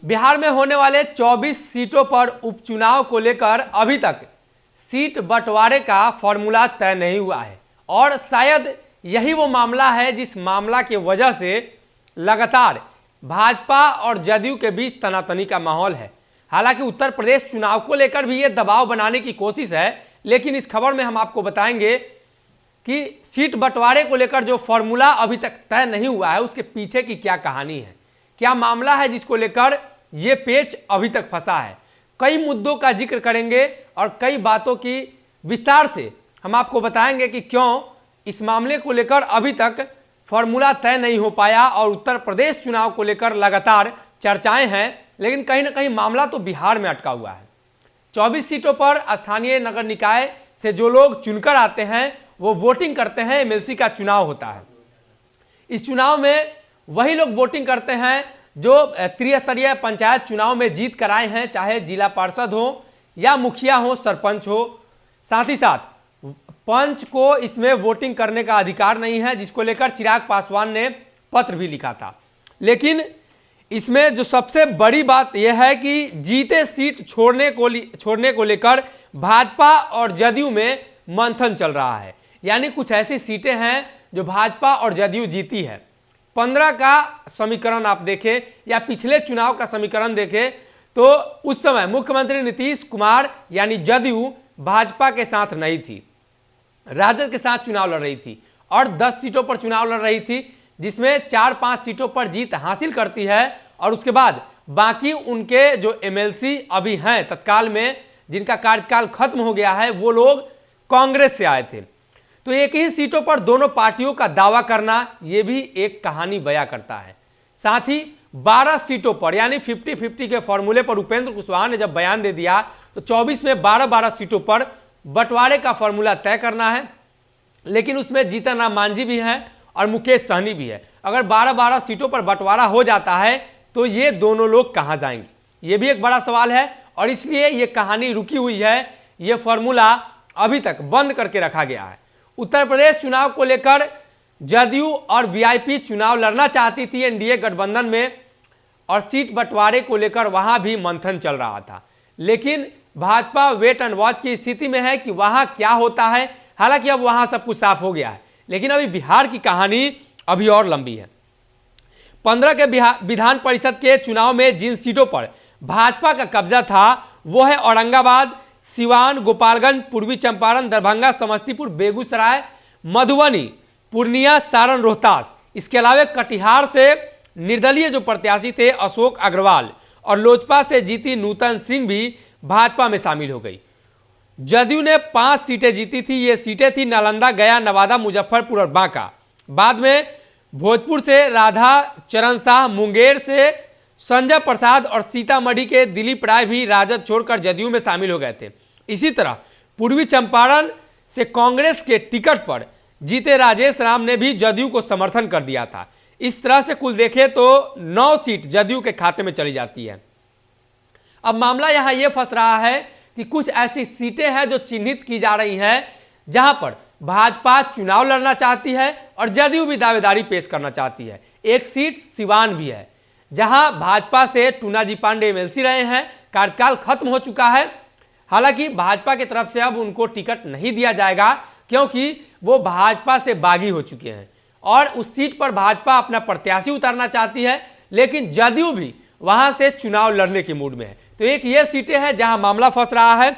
बिहार में होने वाले 24 सीटों पर उपचुनाव को लेकर अभी तक सीट बंटवारे का फॉर्मूला तय नहीं हुआ है और शायद यही वो मामला है जिस मामला की वजह से लगातार भाजपा और जदयू के बीच तनातनी का माहौल है। हालांकि उत्तर प्रदेश चुनाव को लेकर भी ये दबाव बनाने की कोशिश है, लेकिन इस खबर में हम आपको बताएंगे कि सीट बंटवारे को लेकर जो फॉर्मूला अभी तक तय नहीं हुआ है उसके पीछे की क्या कहानी है, क्या मामला है जिसको लेकर ये पेच अभी तक फंसा है। कई मुद्दों का जिक्र करेंगे और कई बातों की विस्तार से हम आपको बताएंगे कि क्यों इस मामले को लेकर अभी तक फॉर्मूला तय नहीं हो पाया और उत्तर प्रदेश चुनाव को लेकर लगातार चर्चाएं हैं, लेकिन कहीं ना कहीं मामला तो बिहार में अटका हुआ है। 24 सीटों पर स्थानीय नगर निकाय से जो लोग चुनकर आते हैं वो वोटिंग करते हैं। एमएलसी का चुनाव होता है। इस चुनाव में वही लोग वोटिंग करते हैं जो त्रिस्तरीय पंचायत चुनाव में जीत कर आए हैं, चाहे जिला पार्षद हो या मुखिया हो, सरपंच हो। साथ ही साथ पंच को इसमें वोटिंग करने का अधिकार नहीं है, जिसको लेकर चिराग पासवान ने पत्र भी लिखा था। लेकिन इसमें जो सबसे बड़ी बात यह है कि जीते सीट छोड़ने को लेकर भाजपा और जदयू में मंथन चल रहा है। यानी कुछ ऐसी सीटें हैं जो भाजपा और जदयू जीती है। 15 का समीकरण आप देखें या पिछले चुनाव का समीकरण देखें तो उस समय मुख्यमंत्री नीतीश कुमार यानी जदयू भाजपा के साथ नहीं थी, राजद के साथ चुनाव लड़ रही थी और 10 सीटों पर चुनाव लड़ रही थी, जिसमें 4-5 सीटों पर जीत हासिल करती है और उसके बाद बाकी उनके जो एमएलसी अभी हैं तत्काल में, जिनका कार्यकाल खत्म हो गया है, वो लोग कांग्रेस से आए थे। तो एक ही सीटों पर दोनों पार्टियों का दावा करना ये भी एक कहानी बयां करता है। साथ ही 12 सीटों पर यानी 50-50 के फॉर्मूले पर उपेंद्र कुशवाहा ने जब बयान दे दिया तो 24 में 12-12 सीटों पर बंटवारे का फॉर्मूला तय करना है। लेकिन उसमें जीतन राम मांझी भी हैं और मुकेश सहनी भी है। अगर 12-12 सीटों पर बंटवारा हो जाता है तो ये दोनों लोग कहां जाएंगे, ये भी एक बड़ा सवाल है और इसलिए ये कहानी रुकी हुई है। ये फॉर्मूला अभी तक बंद करके रखा गया है। उत्तर प्रदेश चुनाव को लेकर जदयू और वीआईपी चुनाव लड़ना चाहती थी एनडीए गठबंधन में और सीट बंटवारे को लेकर वहां भी मंथन चल रहा था। लेकिन भाजपा वेट एंड वॉच की स्थिति में है कि वहां क्या होता है। हालांकि अब वहां सब कुछ साफ हो गया है, लेकिन अभी बिहार की कहानी अभी और लंबी है। 15 के विधान परिषद के चुनाव में जिन सीटों पर भाजपा का कब्जा था वो है औरंगाबाद, सिवान, गोपालगंज, पूर्वी चंपारण, दरभंगा, समस्तीपुर, बेगूसराय, मधुबनी, पूर्णिया, सारण, रोहतास। इसके अलावा कटिहार से निर्दलीय जो प्रत्याशी थे अशोक अग्रवाल और लोजपा से जीती नूतन सिंह भी भाजपा में शामिल हो गई। जदयू ने 5 सीटें जीती थी। ये सीटें थी नालंदा, गया, नवादा, मुजफ्फरपुर और बांका। बाद में भोजपुर से राधा चरण शाह, मुंगेर से संजय प्रसाद और सीतामढ़ी के दिलीप राय भी राजद छोड़कर जदयू में शामिल हो गए थे। इसी तरह पूर्वी चंपारण से कांग्रेस के टिकट पर जीते राजेश राम ने भी जदयू को समर्थन कर दिया था। इस तरह से कुल देखें तो 9 सीट जदयू के खाते में चली जाती है। अब मामला यहां यह फंस रहा है कि कुछ ऐसी सीटें हैं जो चिन्हित की जा रही हैं जहां पर भाजपा चुनाव लड़ना चाहती है और जदयू भी दावेदारी पेश करना चाहती है। एक सीट सिवान भी है जहां भाजपा से टूनाजी पांडे एमएलसी रहे हैं, कार्यकाल खत्म हो चुका है। हालांकि भाजपा की तरफ से अब उनको टिकट नहीं दिया जाएगा क्योंकि वो भाजपा से बागी हो चुके हैं और उस सीट पर भाजपा अपना प्रत्याशी उतारना चाहती है, लेकिन जदयू भी वहां से चुनाव लड़ने के मूड में है। तो एक ये सीटें हैं जहां मामला फंस रहा है।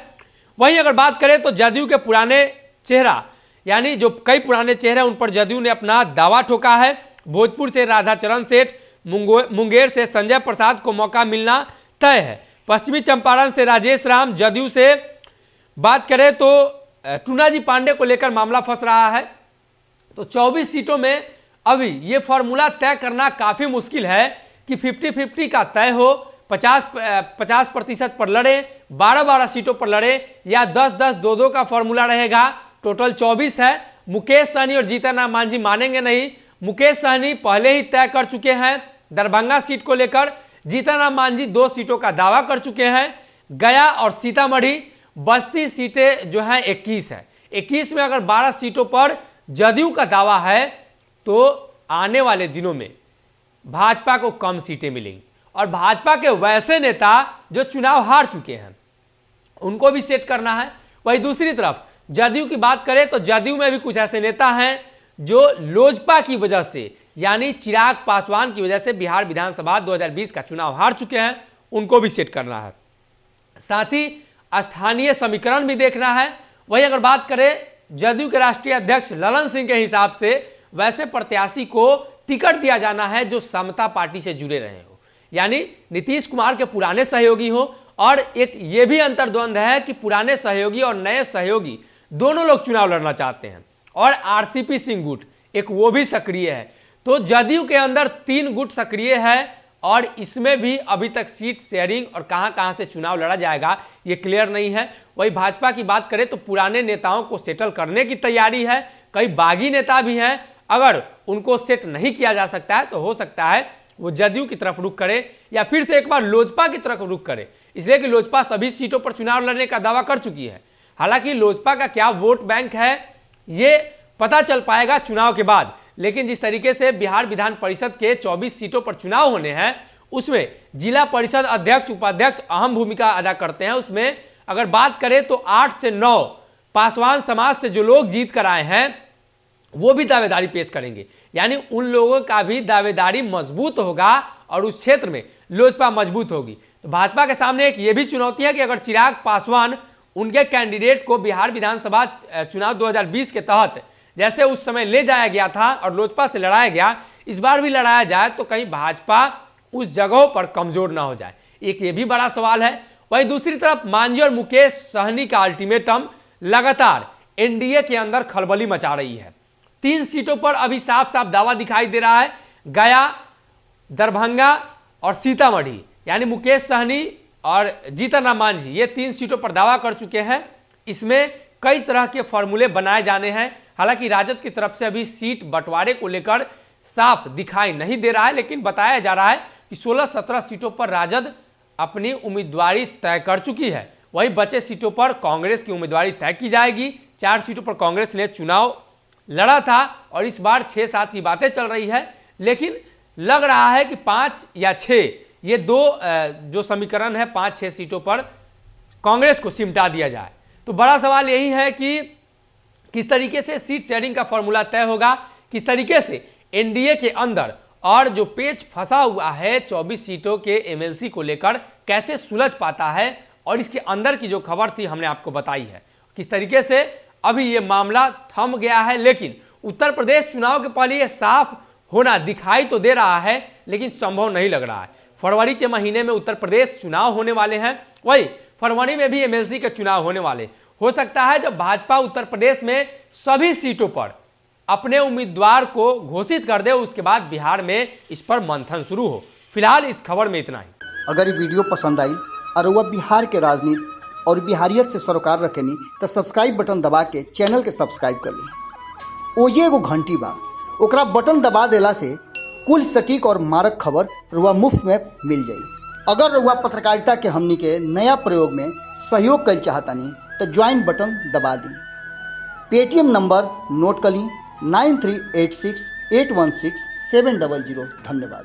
वहीं अगर बात करें तो जदयू के पुराने चेहरा यानी जो कई पुराने चेहरे उन पर जदयू ने अपना दावा ठोका है। भोजपुर से राधाचरण सेठ, मुंगेर से संजय प्रसाद को मौका मिलना तय है। पश्चिमी चंपारण से राजेश राम, जदयू से बात करें तो टूनाजी पांडे को लेकर मामला फंस रहा है। तो 24 सीटों में अभी ये फॉर्मूला तय करना काफी मुश्किल है कि 50-50 का तय हो, 50% पर लड़े, 12-12 सीटों पर लड़े या 10-10, 2-2 का फॉर्मूला रहेगा। टोटल 24 है। मुकेश सहनी और जीतन राम मांझी मानेंगे नहीं। मुकेश सहनी पहले ही तय कर चुके हैं दरभंगा सीट को लेकर। जीतन राम मांझी 2 सीटों का दावा कर चुके हैं। गया और सीतामढ़ी, बस्ती सीटें जो हैं 21 है। 21 में अगर 12 सीटों पर जदयू का दावा है तो आने वाले दिनों में भाजपा को कम सीटें मिलेंगी और भाजपा के वैसे नेता जो चुनाव हार चुके हैं उनको भी सेट करना है। वही दूसरी तरफ जदयू की बात करें तो जदयू में भी कुछ ऐसे नेता हैं जो लोजपा की वजह से यानी चिराग पासवान की वजह से बिहार विधानसभा 2020 का चुनाव हार चुके हैं, उनको भी सेट करना है। साथ ही स्थानीय समीकरण भी देखना है। वही अगर बात करें जदयू के राष्ट्रीय अध्यक्ष ललन सिंह के हिसाब से वैसे प्रत्याशी को टिकट दिया जाना है जो समता पार्टी से जुड़े रहे हो, यानी नीतीश कुमार के पुराने सहयोगी हो। और एक ये भी अंतर्द्वंद है कि पुराने सहयोगी और नए सहयोगी दोनों लोग चुनाव लड़ना चाहते हैं और आरसीपी सिंह गुट एक वो भी सक्रिय है। तो जदयू के अंदर 3 गुट सक्रिय है और इसमें भी अभी तक सीट शेयरिंग और कहां से चुनाव लड़ा जाएगा ये क्लियर नहीं है। वही भाजपा की बात करें तो पुराने नेताओं को सेटल करने की तैयारी है। कई बागी नेता भी हैं, अगर उनको सेट नहीं किया जा सकता है तो हो सकता है वो जदयू की तरफ रुख करे या फिर से एक बार लोजपा की तरफ रुख करे, इसलिए कि लोजपा सभी सीटों पर चुनाव लड़ने का दावा कर चुकी है। हालांकि लोजपा का क्या वोट बैंक है ये पता चल पाएगा चुनाव के बाद, लेकिन जिस तरीके से बिहार विधान परिषद के 24 सीटों पर चुनाव होने हैं उसमें जिला परिषद अध्यक्ष उपाध्यक्ष अहम भूमिका अदा करते हैं। उसमें अगर बात करें तो 8 से 9 पासवान समाज से जो लोग जीत कर आए हैं वो भी दावेदारी पेश करेंगे, यानी उन लोगों का भी दावेदारी मजबूत होगा और उस क्षेत्र में लोजपा मजबूत होगी। तो भाजपा के सामने एक ये भी चुनौती है कि अगर चिराग पासवान उनके कैंडिडेट को बिहार विधानसभा चुनाव 2020 के तहत जैसे उस समय ले जाया गया था और लोजपा से लड़ाया गया, इस बार भी लड़ाया जाए तो कहीं भाजपा उस जगहों पर कमजोर ना हो जाए, एक ये भी बड़ा सवाल है। वहीं दूसरी तरफ मांझी और मुकेश सहनी का अल्टीमेटम लगातार एनडीए के अंदर खलबली मचा रही है। 3 सीटों पर अभी साफ साफ दावा दिखाई दे रहा है, गया, दरभंगा और सीतामढ़ी, यानी मुकेश सहनी और जीतन राम मांझी ये 3 सीटों पर दावा कर चुके हैं। इसमें कई तरह के फॉर्मूले बनाए जाने हैं। हालांकि राजद की तरफ से अभी सीट बंटवारे को लेकर साफ दिखाई नहीं दे रहा है, लेकिन बताया जा रहा है कि 16-17 सीटों पर राजद अपनी उम्मीदवारी तय कर चुकी है। वहीं बचे सीटों पर कांग्रेस की उम्मीदवारी तय की जाएगी। 4 सीटों पर कांग्रेस ने चुनाव लड़ा था और इस बार 6-7 की बातें चल रही है, लेकिन लग रहा है कि 5 या 6 ये 2 जो समीकरण है 5-6 सीटों पर कांग्रेस को सिमटा दिया जाए। तो बड़ा सवाल यही है कि किस तरीके से सीट शेयरिंग का फॉर्मूला तय होगा, किस तरीके से एनडीए के अंदर और जो पेच फंसा हुआ है 24 सीटों के एमएलसी को लेकर कैसे सुलझ पाता है, और इसके अंदर की जो खबर थी हमने आपको बताई है किस तरीके से अभी ये मामला थम गया है। लेकिन उत्तर प्रदेश चुनाव के पहले ये साफ होना दिखाई तो दे रहा है, लेकिन संभव नहीं लग रहा है। फरवरी के महीने में उत्तर प्रदेश चुनाव होने वाले हैं, वही फरवरी में भी एमएलसी के चुनाव होने वाले। हो सकता है जब भाजपा उत्तर प्रदेश में सभी सीटों पर अपने उम्मीदवार को घोषित कर दे उसके बाद बिहार में इस पर मंथन शुरू हो। फिलहाल इस खबर में इतना ही। अगर ये वीडियो पसंद आई और वह बिहार के राजनीति और बिहारियत से सरोकार रखेनी तो सब्सक्राइब बटन दबा के चैनल के सब्सक्राइब कर ली। ओजे एगो घंटी बा, ओकरा बटन दबा देला से कुल सटीक और मारक खबर रुआ मुफ्त में मिल जाई। अगर रुआ पत्रकारिता के हमनी के नया प्रयोग में सहयोग कर चाहतानी तो ज्वाइन बटन दबा दी। पेटीएम नंबर नोट कर ली 9386816700। धन्यवाद।